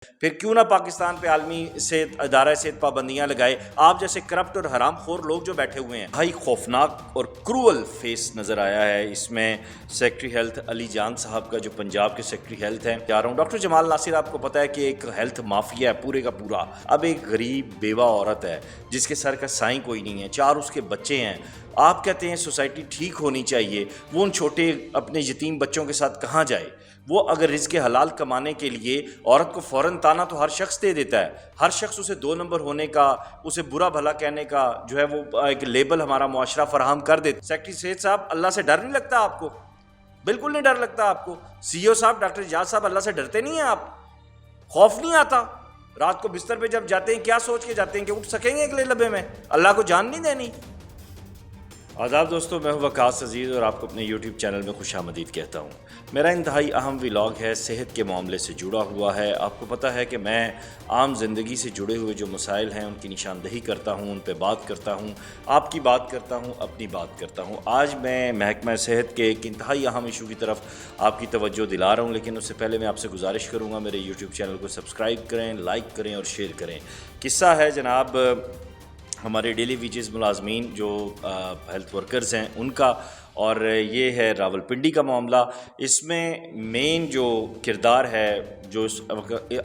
پھر کیوں نہ پاکستان پہ عالمی صحت ادارہ صحت پابندیاں لگائے. آپ جیسے کرپٹ اور حرام خور لوگ جو بیٹھے ہوئے ہیں. بھائی خوفناک اور کرول فیس نظر آیا ہے اس میں سیکٹری ہیلتھ علی جان صاحب کا, جو پنجاب کے سیکٹری ہیلتھ ہیں. جا رہا ہوں ڈاکٹر جمال ناصر, آپ کو پتہ ہے کہ ایک ہیلتھ مافیا ہے پورے کا پورا. اب ایک غریب بیوہ عورت ہے جس کے سر کا سائیں کوئی نہیں ہے, 4 اس کے بچے ہیں. آپ کہتے ہیں سوسائٹی ٹھیک ہونی چاہیے, وہ ان چھوٹے اپنے یتیم بچوں کے ساتھ کہاں جائے؟ وہ اگر رزق حلال کمانے کے لیے عورت کو فوراً تانا تو ہر شخص دے دیتا ہے. ہر شخص اسے 2 نمبر ہونے کا, اسے برا بھلا کہنے کا جو ہے وہ ایک لیبل ہمارا معاشرہ فراہم کر دیتا. سیکٹری صحت صاحب, اللہ سے ڈر نہیں لگتا آپ کو؟ بالکل نہیں ڈر لگتا آپ کو. سی او صاحب ڈاکٹر اعجاز صاحب, اللہ سے ڈرتے نہیں ہیں آپ؟ خوف نہیں آتا؟ رات کو بستر پہ جب جاتے ہیں کیا سوچ کے جاتے ہیں کہ اٹھ سکیں گے اگلے لمحے میں؟ اللہ کو جان نہیں دینی. آداب دوستو, میں ہوں وقاص عزیز اور آپ کو اپنے یوٹیوب چینل میں خوش آمدید کہتا ہوں. میرا انتہائی اہم ولاگ ہے, صحت کے معاملے سے جڑا ہوا ہے. آپ کو پتہ ہے کہ میں عام زندگی سے جڑے ہوئے جو مسائل ہیں ان کی نشاندہی کرتا ہوں, ان پہ بات کرتا ہوں, آپ کی بات کرتا ہوں, اپنی بات کرتا ہوں. آج میں محکمہ صحت کے ایک انتہائی اہم ایشو کی طرف آپ کی توجہ دلا رہا ہوں, لیکن اس سے پہلے میں آپ سے گزارش کروں گا میرے یوٹیوب چینل کو سبسکرائب کریں, لائک کریں اور شیئر کریں. قصہ ہے جناب ہمارے ڈیلی ویجز ملازمین جو ہیلتھ ورکرز ہیں ان کا, اور یہ ہے راولپنڈی کا معاملہ. اس میں مین جو کردار ہے, جو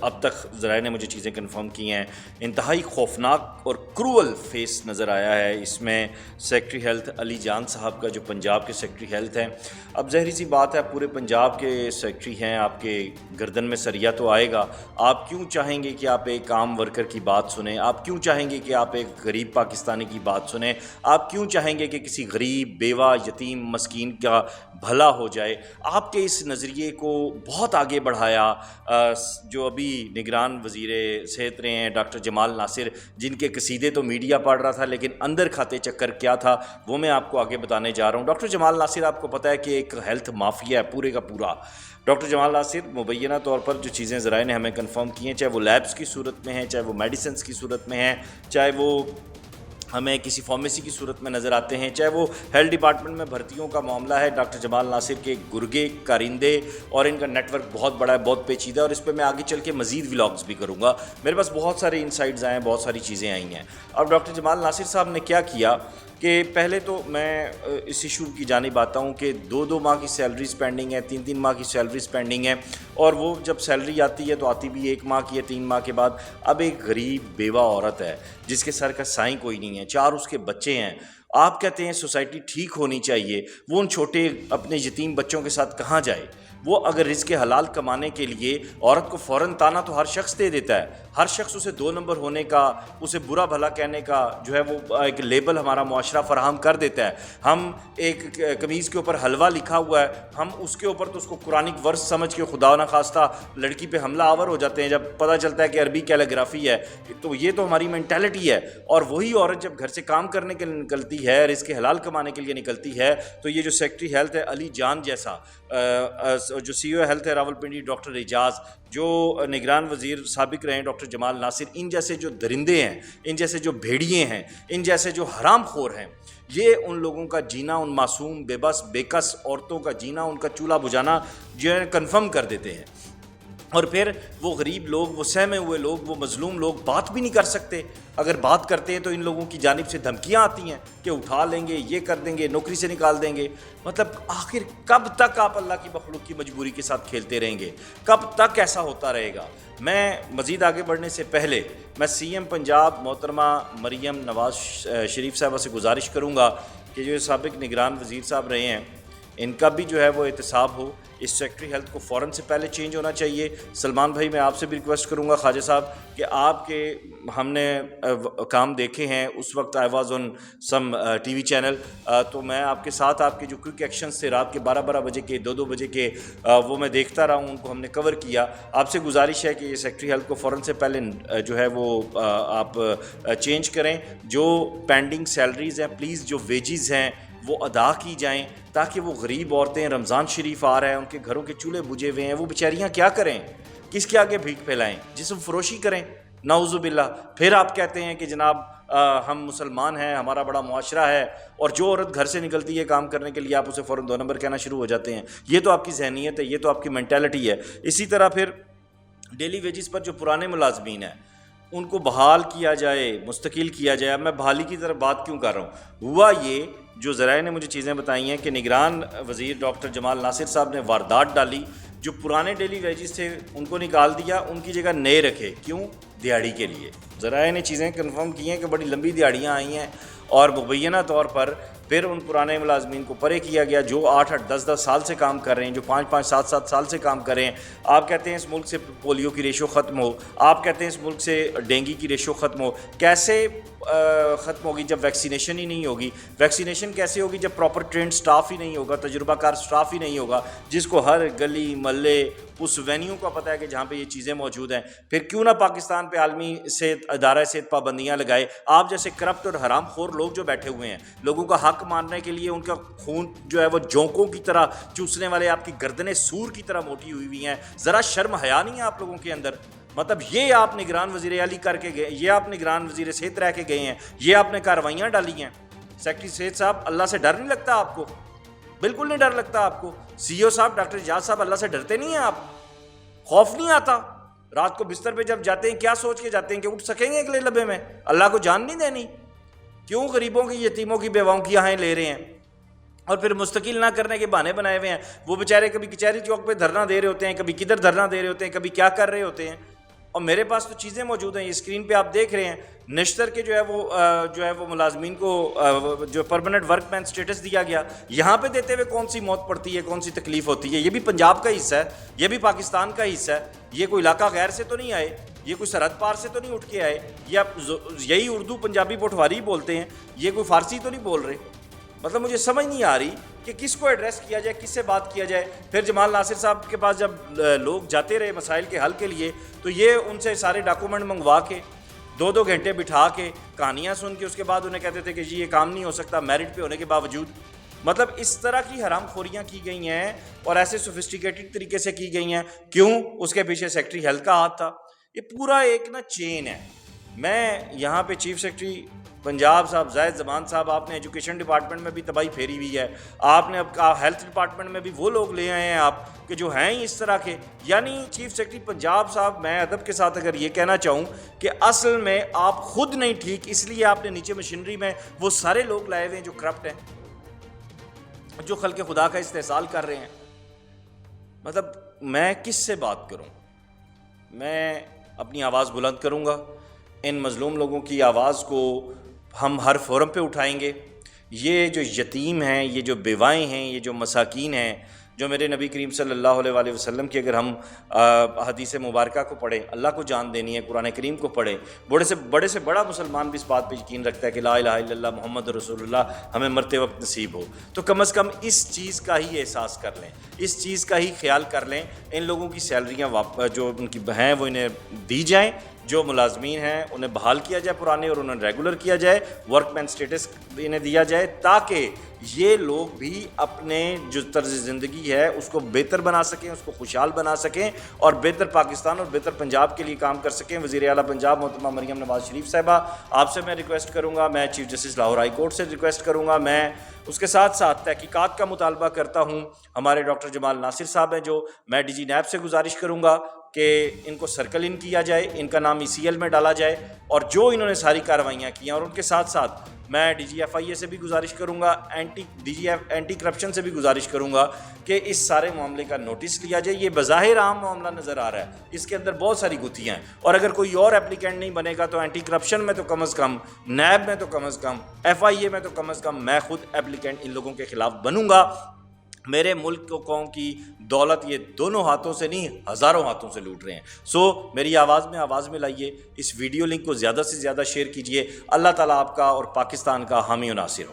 اب تک ذرائع نے مجھے چیزیں کنفرم کی ہیں, انتہائی خوفناک اور کرول فیس نظر آیا ہے اس میں سیکٹری ہیلتھ علی جان صاحب کا, جو پنجاب کے سیکٹری ہیلتھ ہیں. اب ظاہری سی بات ہے, پورے پنجاب کے سیکٹری ہیں, آپ کے گردن میں سریا تو آئے گا. آپ کیوں چاہیں گے کہ آپ ایک عام ورکر کی بات سنیں؟ آپ کیوں چاہیں گے کہ آپ ایک غریب پاکستانی کی بات سنیں؟ آپ کیوں چاہیں گے کہ کسی غریب, بیوہ, یتیم, مسکین کا بھلا ہو جائے؟ آپ کے اس نظریے کو بہت آگے بڑھایا جو ابھی نگران وزیر صحت رہے ہیں ڈاکٹر جمال ناصر, جن کے قصیدے تو میڈیا پڑھ رہا تھا لیکن اندر کھاتے چکر کیا تھا وہ میں آپ کو آگے بتانے جا رہا ہوں. ڈاکٹر جمال ناصر, آپ کو پتہ ہے کہ ایک ہیلتھ مافیا ہے پورے کا پورا. ڈاکٹر جمال ناصر مبینہ طور پر جو چیزیں ذرائع نے ہمیں کنفرم کی ہیں, چاہے وہ لیبس کی صورت میں ہیں, چاہے وہ میڈیسنس کی صورت میں ہیں, چاہے وہ ہمیں کسی فارمیسی کی صورت میں نظر آتے ہیں, چاہے وہ ہیلتھ ڈپارٹمنٹ میں بھرتیوں کا معاملہ ہے. ڈاکٹر جمال ناصر کے گرگے کارندے اور ان کا نیٹ ورک بہت بڑا ہے, بہت پیچیدہ ہے, اور اس پہ میں آگے چل کے مزید ولاگز بھی کروں گا. میرے پاس بہت سارے انسائٹس آئے ہیں, بہت ساری چیزیں آئی ہیں. اب ڈاکٹر جمال ناصر صاحب نے کیا کیا کہ پہلے تو میں اس ایشو کی جانب آتا ہوں کہ 2 ماہ کی سیلریز پینڈنگ ہے, 3 ماہ کی سیلریز پینڈنگ ہے, اور وہ جب سیلری آتی ہے تو آتی بھی 1 ماہ کی ہے, 3 ماہ کے بعد. اب ایک غریب بیوہ عورت ہے جس کے سر کا سائیں کوئی نہیں ہے, 4 اس کے بچے ہیں. آپ کہتے ہیں سوسائٹی ٹھیک ہونی چاہیے, وہ ان چھوٹے اپنے یتیم بچوں کے ساتھ کہاں جائے؟ وہ اگر رزق حلال کمانے کے لیے عورت کو فوراً تانا تو ہر شخص دے دیتا ہے. ہر شخص اسے 2 نمبر ہونے کا, اسے برا بھلا کہنے کا جو ہے وہ ایک لیبل ہمارا معاشرہ فراہم کر دیتا ہے. ہم ایک قمیض کے اوپر حلوہ لکھا ہوا ہے, ہم اس کے اوپر تو اس کو قرآنک ورس سمجھ کے خدا نخواستہ لڑکی پہ حملہ آور ہو جاتے ہیں جب پتہ چلتا ہے کہ عربی کیلیگرافی ہے. تو یہ تو ہماری مینٹیلٹی ہے. اور وہی عورت جب گھر سے کام کرنے کے لیے نکلتی ہے, رزق حلال کمانے کے لیے نکلتی ہے, تو یہ جو سیکٹری ہیلتھ ہے علی جان جیسا, جو سی او ہیلتھ ہے راولپنڈی ڈاکٹر اعجاز, جو نگران وزیر سابق رہے ہیں ڈاکٹر جمال ناصر, ان جیسے جو درندے ہیں, ان جیسے جو بھیڑیے ہیں, ان جیسے جو حرام خور ہیں, یہ ان لوگوں کا جینا, ان معصوم بے بس بے کس عورتوں کا جینا, ان کا چولہا بجھانا جو ہے کنفرم کر دیتے ہیں. اور پھر وہ غریب لوگ, وہ سہمے ہوئے لوگ, وہ مظلوم لوگ بات بھی نہیں کر سکتے. اگر بات کرتے ہیں تو ان لوگوں کی جانب سے دھمکیاں آتی ہیں کہ اٹھا لیں گے, یہ کر دیں گے, نوکری سے نکال دیں گے. مطلب آخر کب تک آپ اللہ کی مخلوق کی مجبوری کے ساتھ کھیلتے رہیں گے؟ کب تک ایسا ہوتا رہے گا؟ میں مزید آگے بڑھنے سے پہلے میں سی ایم پنجاب محترمہ مریم نواز شریف صاحبہ سے گزارش کروں گا کہ جو سابق نگران وزیر صاحب رہے ہیں, ان کا بھی جو ہے وہ احتساب ہو. اس سیکٹری ہیلتھ کو فوراً سے پہلے چینج ہونا چاہیے. سلمان بھائی, میں آپ سے بھی ریکویسٹ کروں گا خواجہ صاحب کہ آپ کے ہم نے کام دیکھے ہیں, اس وقت I was on some T V channel, تو میں آپ کے ساتھ آپ کے جو کوئک ایکشنز تھے رات کے 12 بجے کے, 2 بجے کے, وہ میں دیکھتا رہا ہوں, ان کو ہم نے کور کیا. آپ سے گزارش ہے کہ یہ سیکٹری ہیلتھ کو فوراً سے پہلے جو ہے وہ آپ چینج کریں. جو پینڈنگ سیلریز ہیں پلیز, جو ویجز ہیں وہ ادا کی جائیں, تاکہ وہ غریب عورتیں, رمضان شریف آ رہا ہے, ان کے گھروں کے چولہے بجھے ہوئے ہیں, وہ بیچاریاں کیا کریں؟ کس کے آگے بھیک پھیلائیں؟ جسم فروشی کریں؟ نعوذ باللہ. پھر آپ کہتے ہیں کہ جناب ہم مسلمان ہیں, ہمارا بڑا معاشرہ ہے, اور جو عورت گھر سے نکلتی ہے کام کرنے کے لیے آپ اسے فوراً 2 نمبر کہنا شروع ہو جاتے ہیں. یہ تو آپ کی ذہنیت ہے, یہ تو آپ کی مینٹیلٹی ہے. اسی طرح پھر ڈیلی ویجز پر جو پرانے ملازمین ہیں ان کو بحال کیا جائے، مستقل کیا جائے۔ اب میں بحالی کی طرف بات کیوں کر رہا ہوں؟ ہوا یہ، جو ذرائع نے مجھے چیزیں بتائی ہیں کہ نگران وزیر ڈاکٹر جمال ناصر صاحب نے واردات ڈالی، جو پرانے ڈیلی ویجز تھے ان کو نکال دیا، ان کی جگہ نئے رکھے۔ کیوں؟ دیہڑی کے لیے۔ ذرائع نے چیزیں کنفرم کی ہیں کہ بڑی لمبی دیہڑیاں آئی ہیں اور مبینہ طور پر پھر ان پرانے ملازمین کو پرے کیا گیا جو 8-8 10-10 سال سے کام کر رہے ہیں، جو 5-5 7-7 سال سے کام کر رہے ہیں۔ آپ کہتے ہیں اس ملک سے پولیو کی ریشو ختم ہو، آپ کہتے ہیں اس ملک سے ڈینگی کی ریشو ختم ہو۔ کیسے ختم ہوگی جب ویکسینیشن ہی نہیں ہوگی؟ ویکسینیشن کیسے ہوگی جب پراپر ٹرینڈ سٹاف ہی نہیں ہوگا، تجربہ کار سٹاف ہی نہیں ہوگا، جس کو ہر گلی محلے اس وینیو کا پتہ ہے کہ جہاں پہ یہ چیزیں موجود ہیں؟ پھر کیوں نہ پاکستان پہ عالمی صحت ادارہ صحت پابندیاں لگائے؟ آپ جیسے کرپٹ اور حرام خور لوگ جو بیٹھے ہوئے ہیں، لوگوں کا حق ماننے کے لیے ان کا خون جو ہے وہ جونکوں کی طرح چوسنے والے آپ کی گردنیں سور کی طرح موٹی ہوئی ہیں، ذرا شرم حیا نہیں ہے آپ لوگوں کے اندر؟ مطلب یہ آپ نگران وزیر اعلی کر کے گئے، یہ آپ نگران وزیر صحت رہ کے گئے ہیں، یہ آپ نے کارروائیاں ڈالی ہیں۔ سیکرٹری صحت صاحب، اللہ سے ڈر نہیں لگتا آپ کو؟ بالکل نہیں ڈر لگتا آپ کو؟ سی او صاحب ڈاکٹر اعجاز صاحب، اللہ سے ڈرتے نہیں ہیں آپ؟ خوف نہیں آتا؟ رات کو بستر پہ جب جاتے ہیں کیا سوچ کے جاتے ہیں کہ اٹھ سکیں گے اگلے لمحے میں؟ اللہ کو جان نہیں دینی؟ کیوں غریبوں کی، یتیموں کی، بیواؤں کی آہیں لے رہے ہیں اور پھر مستقل نہ کرنے کے بہانے بنائے ہوئے ہیں؟ وہ بیچارے کبھی کچہری چوک پہ دھرنا دے رہے ہوتے ہیں، کبھی کدھر دھرنا دے رہے ہوتے ہیں، کبھی کیا کر رہے ہوتے ہیں۔ اور میرے پاس تو چیزیں موجود ہیں، یہ اسکرین پہ آپ دیکھ رہے ہیں۔ نشتر کے جو ہے وہ ملازمین کو جو پرماننٹ ورک مین سٹیٹس دیا گیا، یہاں پہ دیتے ہوئے کون سی موت پڑتی ہے، کون سی تکلیف ہوتی ہے؟ یہ بھی پنجاب کا حصہ ہے، یہ بھی پاکستان کا حصہ ہے، یہ کوئی علاقہ غیر سے تو نہیں آئے، یہ کوئی سرحد پار سے تو نہیں اٹھ کے آئے، یہ آپ یہی اردو پنجابی پٹواری بولتے ہیں، یہ کوئی فارسی تو نہیں بول رہے۔ مطلب مجھے سمجھ نہیں آ رہی کہ کس کو ایڈریس کیا جائے، کس سے بات کیا جائے۔ پھر جمال ناصر صاحب کے پاس جب لوگ جاتے رہے مسائل کے حل کے لیے تو یہ ان سے سارے ڈاکومنٹ منگوا کے 2-2 گھنٹے بٹھا کے کہانیاں سن کے اس کے بعد انہیں کہتے تھے کہ جی یہ کام نہیں ہو سکتا میرٹ پہ ہونے کے باوجود۔ مطلب اس طرح کی حرام خوریاں کی گئی ہیں اور ایسے سوفسٹیکیٹڈ طریقے سے کی گئی ہیں۔ کیوں؟ اس کے پیچھے سیکرٹری ہیلتھ کا ہاتھ تھا۔ یہ پورا ایک چین ہے۔ میں یہاں پہ چیف سیکرٹری پنجاب صاحب زاہد زمان صاحب، آپ نے ایجوکیشن ڈپارٹمنٹ میں بھی تباہی پھیری ہوئی ہے، آپ نے اب ہیلتھ ڈپارٹمنٹ میں بھی وہ لوگ لے آئے ہیں آپ کہ جو ہیں ہی اس طرح کے۔ یعنی چیف سیکرٹری پنجاب صاحب، میں ادب کے ساتھ اگر یہ کہنا چاہوں کہ اصل میں آپ خود نہیں ٹھیک، اس لیے آپ نے نیچے مشینری میں وہ سارے لوگ لائے ہوئے ہیں جو کرپٹ ہیں، جو خلق خدا کا استحصال کر رہے ہیں۔ مطلب میں کس سے بات کروں؟ میں اپنی آواز بلند کروں گا، ان مظلوم لوگوں کی آواز کو ہم ہر فورم پہ اٹھائیں گے۔ یہ جو یتیم ہیں، یہ جو بیوائیں ہیں، یہ جو مساکین ہیں، جو میرے نبی کریم صلی اللہ علیہ وآلہ وسلم کی اگر ہم حدیث مبارکہ کو پڑھیں، اللہ کو جان دینی ہے، قرآن کریم کو پڑھیں، بڑے سے بڑا مسلمان بھی اس بات پہ یقین رکھتا ہے کہ لا الہ الا اللہ محمد رسول اللہ ہمیں مرتے وقت نصیب ہو، تو کم از کم اس چیز کا ہی احساس کر لیں، اس چیز کا ہی خیال کر لیں۔ ان لوگوں کی سیلریاں جو ان کی ہیں وہ انہیں دی جائیں، جو ملازمین ہیں انہیں بحال کیا جائے پرانے، اور انہیں ریگولر کیا جائے، ورک مین سٹیٹس انہیں دیا جائے، تاکہ یہ لوگ بھی اپنے جو طرز زندگی ہے اس کو بہتر بنا سکیں، اس کو خوشحال بنا سکیں اور بہتر پاکستان اور بہتر پنجاب کے لیے کام کر سکیں۔ وزیر اعلیٰ پنجاب محترمہ مریم نواز شریف صاحبہ، آپ سے میں ریکویسٹ کروں گا، میں chief justice Lahore high court سے ریکویسٹ کروں گا، میں اس کے ساتھ ساتھ تحقیقات کا مطالبہ کرتا ہوں۔ ہمارے ڈاکٹر جمال ناصر صاحب ہیں، جو میں ڈی جی نیب سے گزارش کروں گا کہ ان کو سرکل ان کیا جائے، ان کا نام ECL میں ڈالا جائے، اور جو انہوں نے ساری کارروائیاں کی ہیں، اور ان کے ساتھ ساتھ میں DGFIA سے بھی گزارش کروں گا، اینٹی کرپشن سے بھی گزارش کروں گا کہ اس سارے معاملے کا نوٹس لیا جائے۔ یہ بظاہر عام معاملہ نظر آ رہا ہے، اس کے اندر بہت ساری گتھیاں ہیں، اور اگر کوئی اور اپلیکینٹ نہیں بنے گا تو اینٹی کرپشن میں تو کم از کم، نیب میں تو کم از کم، FIA میں تو کم از کم میں خود اپلیکینٹ ان لوگوں کے خلاف بنوں گا۔ میرے ملک کو، قوم کی دولت یہ دونوں ہاتھوں سے نہیں ہزاروں ہاتھوں سے لوٹ رہے ہیں۔ میری آواز میں لائیے، اس ویڈیو لنک کو زیادہ سے زیادہ شیئر کیجیے۔ اللہ تعالیٰ آپ کا اور پاکستان کا حامی و ناصر ہو۔